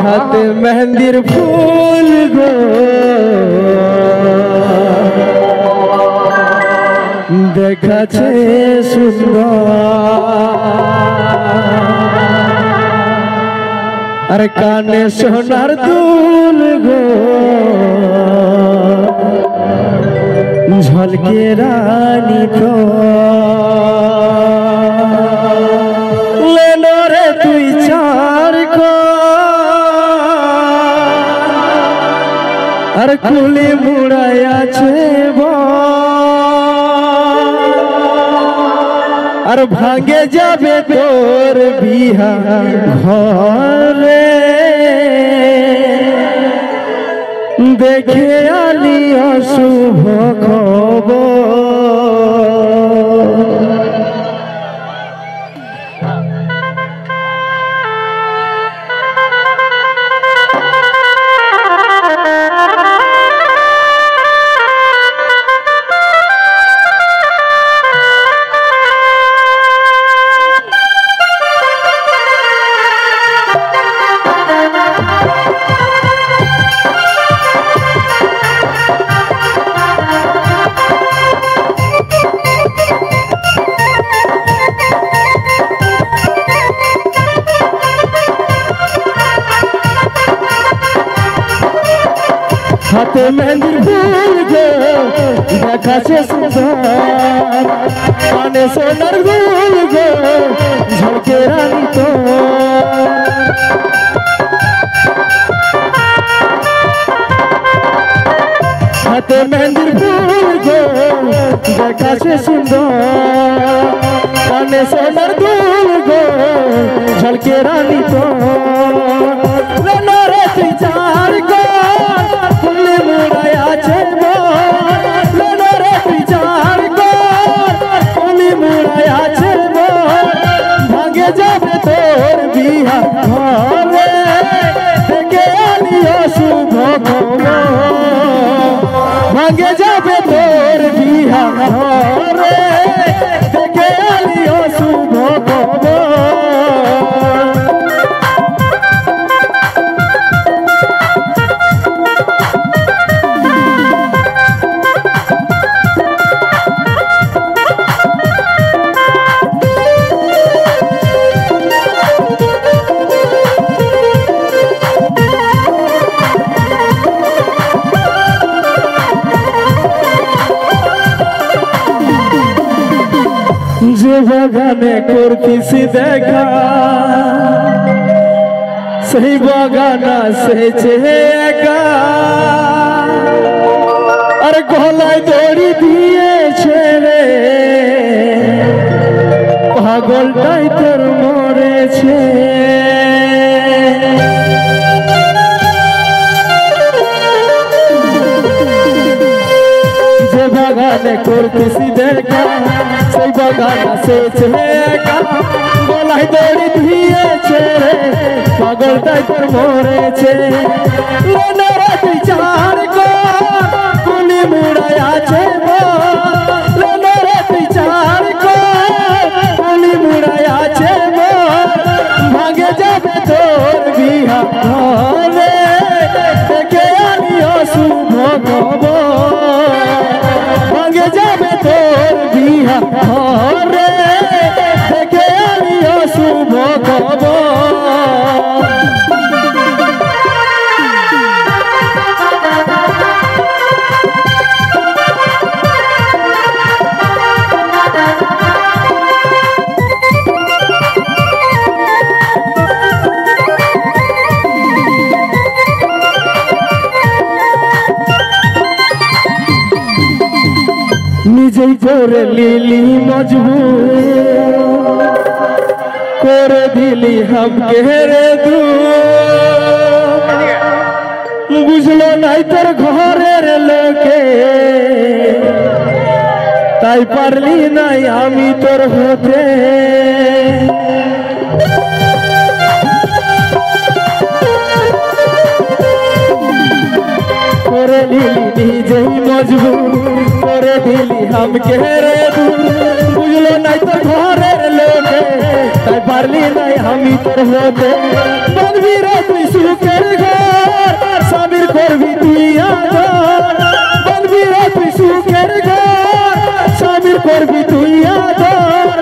হাতে মেহেন্দির ফুল গো দেখাছে সুন্দর আর কানে সোনার দুল গো ঝলকে রানী তো লেনো রে তুই চার আর কুলি মুড়াই আছে আর ভাঙে যাবে তোর বিহা ঘরে দেখে আলি অশুভ খবর হাতে মেহেন্দির ফুল গো দেখাছে সুন্দর কানে সোনার দুল গো ঝলকে রানী তো হাতে মেহেন্দির ফুল গো দেখাছে সুন্দর কানে সোনার দুল গো ঝলকে রানী তো রে তুই চার গো কুলি মুড়াই আছে রে তুই চার গো কুলি মুড়াই আছে ভাঙে যাবে তোর বিহা ঘরে দেখে আনিও শুভ খবর ভাঙে যাবে তোর বিহা ঘরে দেখে আনিও শুভ খবর যে বাগানে করতিছি দেখা সেই বাগানা সেছে একা আর গলায় দড়ি দিয়েছে রে পাগলটাই তোর মরেছে যে বাগানে করতিছি দেখা সেই বাগানা সেছে একা গলায় দড়ি দিয়েছে রে পাগলটাই তোর মরেছে রে তুই চার গো কুলি মুড়াই আছে রে তুই চার গো কুলি মুড়াই আছে ভাঙে যাবে তোর বিহা ঘরে দেখে আনিও শুভ খবর ভাঙে যাবে তোর বিহা ঘরে দেখে আনিও শুভ খবর নিজেই করে লিলি মজবুর করে দিলি হামকে রে বুঝলো নাই তোর ঘরের লোকে তাই পারলি নাই আমি তোর হতে করে দিলি নিজেই মজবুর করে দিলি হামকে রে বুঝলো নাই তোর ঘরের লোকে তাই পারলি নাই আমি তোর হতে বাঁধবি রে তুই সুখের ঘর স্বামীর করবি তুই আদর বাঁধবি রে তুই সুখের ঘর স্বামীর করবি তুই আদর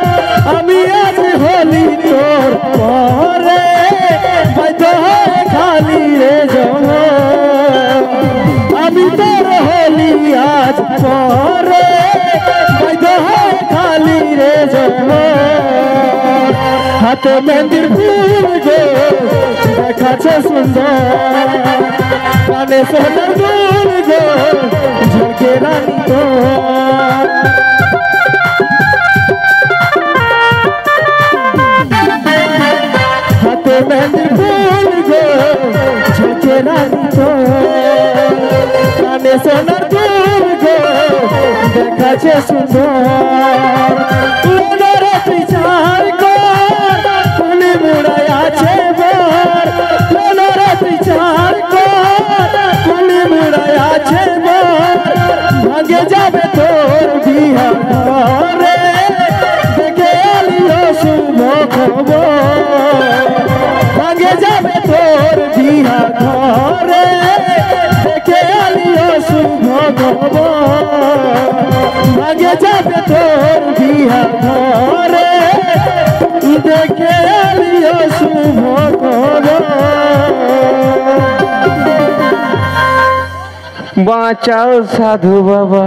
আমি আজ হলি তোর পরে বাধ্য হয়ে খালি রে জমর আমি তোর হলি আজ পরে বাধ্য হয়ে খালি রে জমর হাতে মেহেন্দির ফুল গো দেখাচ্ছে সুন্দর কানে সোনার দুল গো ঝলকে রানী তো হাতে মেহেন্দির ফুল গো ঝলকে রানী তো কানে সোনার দুল গো দেখাচ্ছে সুন্দর তুই চার কুলি মুড়াই আছে বর তুই চার কুলি মুড়াই আছে বর ভাগে যাবে তোর বিহা ঘরে দেখে আলিও শুভ খবর ভাগে যাবে তোর বিহা ঘরে দেখে আলিও শুভ খবর ভাগে যাবে তোর বিহা ঘরে দেখে আলিও শুভ খবর বাঁচাও সাধু বাবা।